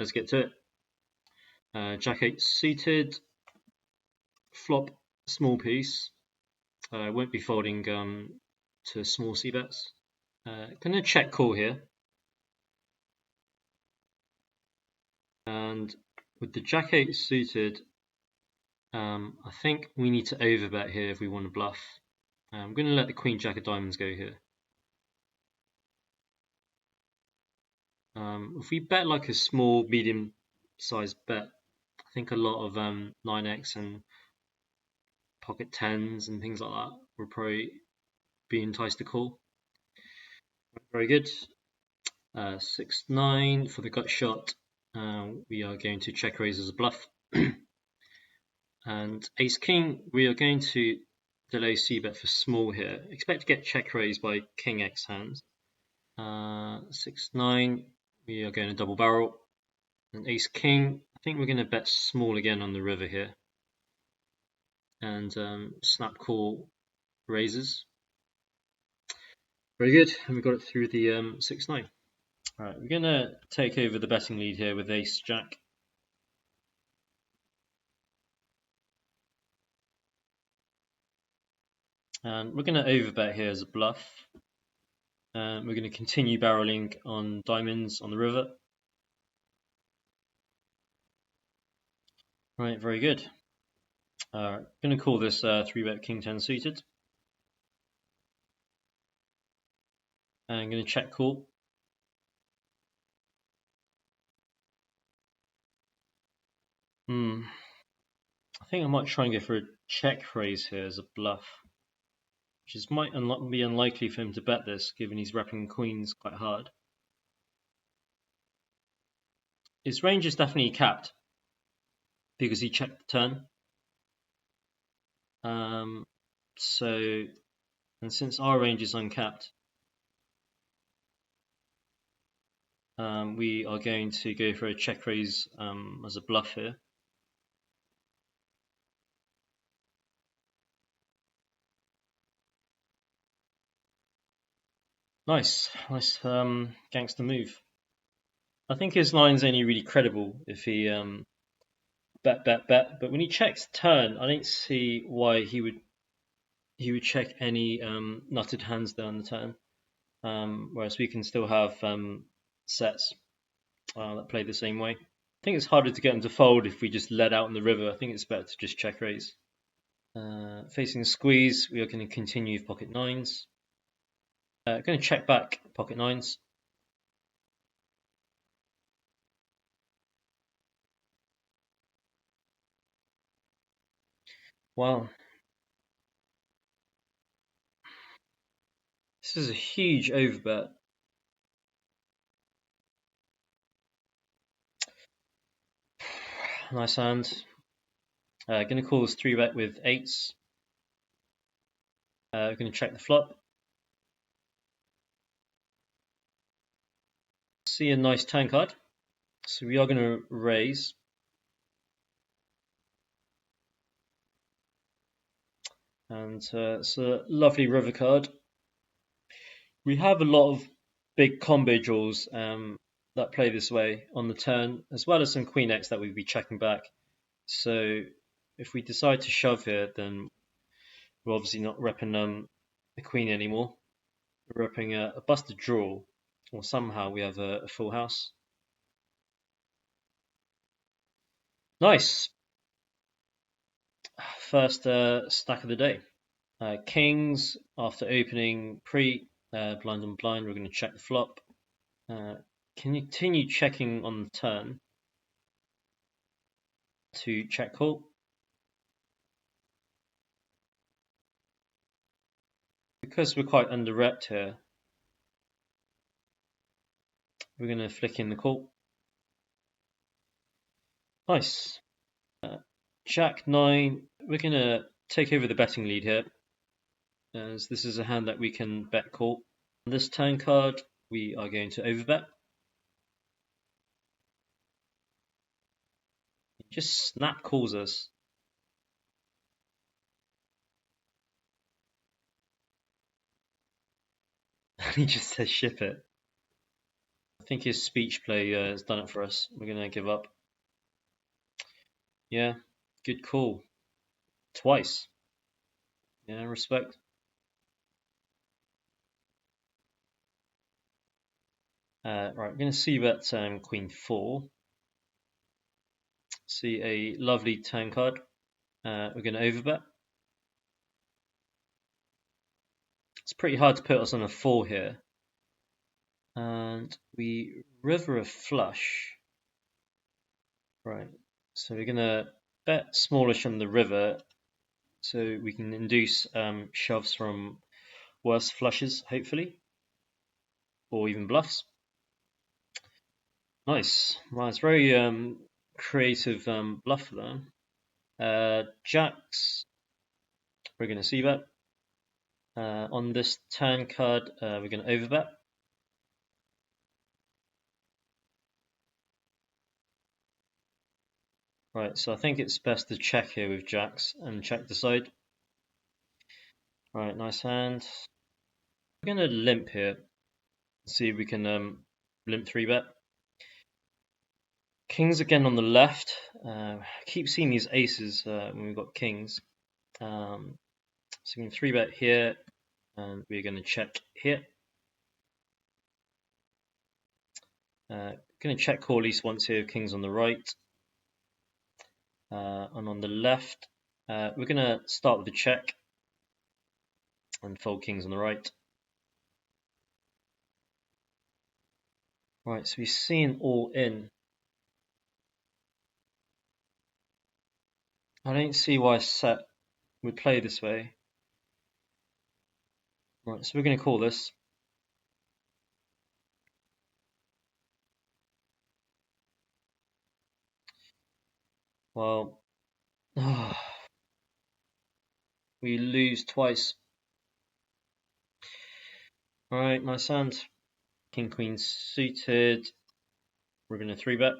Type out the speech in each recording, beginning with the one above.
let's get to it. Jack 8 suited, flop small piece. Won't be folding to small c bets. Gonna check call here. And with the Jack 8 suited, I think we need to overbet here if we want to bluff. I'm going to let the Queen Jack of diamonds go here. If we bet like a small, medium-sized bet, I think a lot of 9x and pocket 10s and things like that will probably be enticed to call. Very good. 6-9 for the gut shot. We are going to check raise as a bluff. And Ace King, we are going to delay c-bet for small here. Expect to get check raised by King X hands. 6-9, we are going to double barrel. And Ace King, I think we're going to bet small again on the river here. And snap call raises. Very good, and we got it through the 6-9. Alright, we're going to take over the betting lead here with Ace Jack. And we're going to overbet here as a bluff. We're going to continue barreling on diamonds on the river. Right, very good. I'm going to call this 3-bet King 10 suited. And I'm going to check call. I think I might try and go for a check raise here as a bluff, which might be unlikely for him to bet this, given he's repping queens quite hard. His range is definitely capped because he checked the turn. And since our range is uncapped, we are going to go for a check raise as a bluff here. Nice gangster move. I think his line's only really credible if he bet, but when he checks turn, I don't see why he would check any nutted hands down the turn. Whereas we can still have sets that play the same way. I think it's harder to get them to fold if we just let out in the river. I think it's better to just check raise. Facing the squeeze, we are going to continue with pocket 9s. Going to check back pocket 9s. Wow. This is a huge overbet. Nice hand. Going to call this 3-bet with 8s. We're going to check the flop. See a nice turn card. So we are going to raise. And it's a lovely river card. We have a lot of big combo draws that play this way on the turn, as well as some Queen X that we'd be checking back. So if we decide to shove here, then we're obviously not repping the Queen anymore. We're repping a busted draw, or somehow we have a full house. Nice. First stack of the day. Kings, after opening blind on blind, we're going to check the flop. Continue checking on the turn to check call. Because we're quite under repped here, we're going to flick in the call. Nice. Jack 9, we're going to take over the betting lead here, as this is a hand that we can bet call. On this turn card, we are going to overbet. He just snap calls us. He just says ship it. think his speech play has done it for us. We're going to give up. Yeah, good call. Twice. Yeah, respect. Right, we're going to see bet Queen 4. See a lovely turn card. We're going to overbet. It's pretty hard to put us on a 4 here. And we river a flush. Right, so we're going to bet smallish on the river so we can induce shoves from worse flushes, hopefully, or even bluffs. Nice. Well, it's very creative bluff there. Jacks, we're going to see bet. On this turn card, we're going to overbet. Right, so I think it's best to check here with jacks and check the side. Right, nice hand. We're going to limp here. See if we can limp 3-bet. Kings again on the left. I keep seeing these aces when we've got kings. So we can 3-bet here, and we're going to check here. Going to check call at least once here, kings on the right. And on the left, we're going to start with the check and fold kings on the right. Right, so we've seen all in. I don't see why set would play this way. Right, so we're going to call this. Well, we lose twice. Alright, nice hand. King, queen suited. We're going to 3-bet.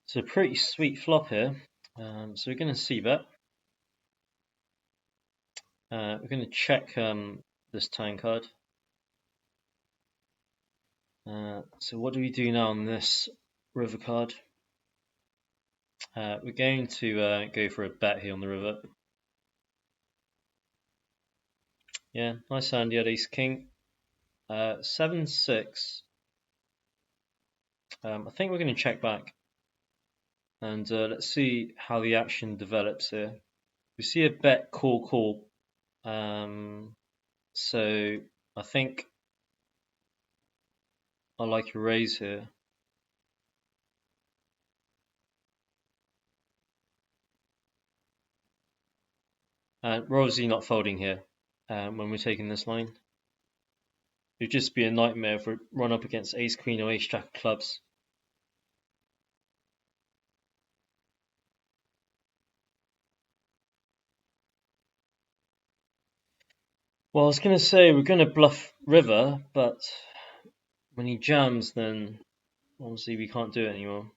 It's a pretty sweet flop here. So we're going to c-bet. We're going to check this turn card. So what do we do now on this river card? We're going to go for a bet here on the river. Yeah, nice hand. You had ace king. 7-6. I think we're going to check back. And let's see how the action develops here. We see a bet call. So I think I like a raise here. We're obviously not folding here when we're taking this line. It would just be a nightmare if we run up against ace queen or ace jack of clubs. Well, I was going to say we're going to bluff river, but when he jams, then obviously we can't do it anymore.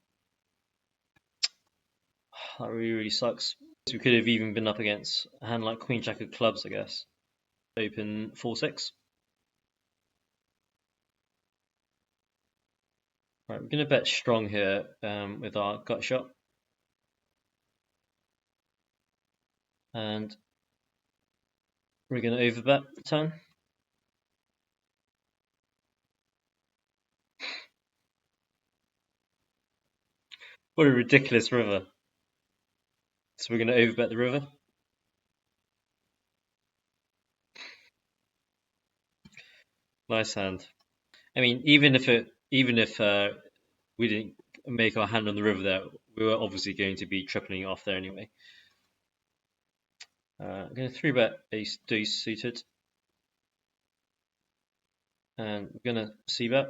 That really sucks. We could have even been up against a hand like queen jack of clubs, I guess. Open 4-6. Right, we're going to bet strong here with our gut shot. And we're going to overbet the turn. What a ridiculous river. So we're going to overbet the river. Nice hand. I mean, even if we didn't make our hand on the river there, we were obviously going to be tripling off there anyway. I'm going to 3-bet ace deuce suited. And we're going to c-bet.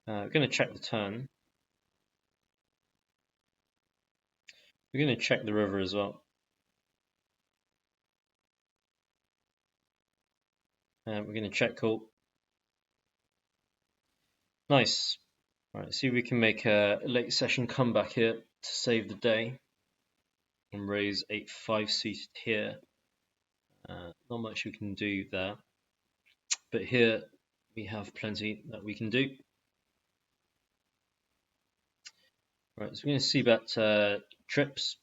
We're going to check the turn. We're going to check the river as well. And we're going to check call. Nice. Right, see if we can make a late session comeback here to save the day. And raise 8-5 suited here. Not much we can do there, but here we have plenty that we can do. Right, so we're going to see about trips.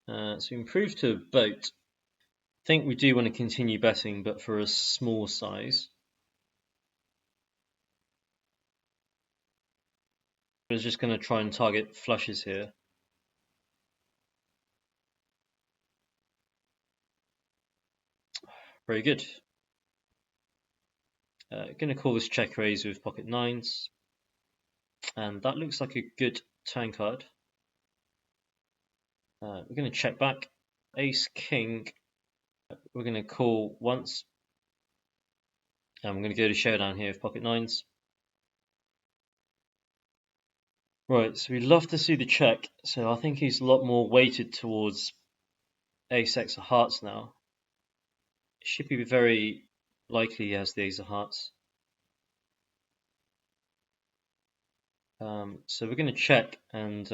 So we improved to a boat. I think we do want to continue betting, but for a small size. We're just going to try and target flushes here. Very good. Going to call this check raise with pocket nines, and that looks like a good turn card. We're going to check back. Ace king. We're going to call once, and we're going to go to showdown here with pocket nines. Right, so we love to see the check. So I think he's a lot more weighted towards ace x of hearts now. It should be very likely he has the ace of hearts. So we're going to check, and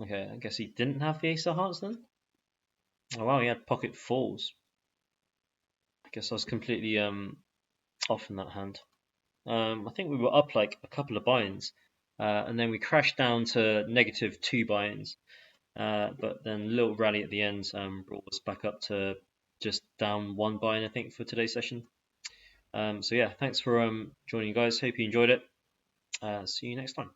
okay, I guess he didn't have the ace of hearts then. Oh wow, he had pocket fours. I guess I was completely off in that hand. I think we were up like a couple of buy-ins, and then we crashed down to -2 buy-ins. But then a little rally at the end brought us back up to just down 1 buy-in, I think, for today's session. So yeah, thanks for joining, guys. Hope you enjoyed it. See you next time.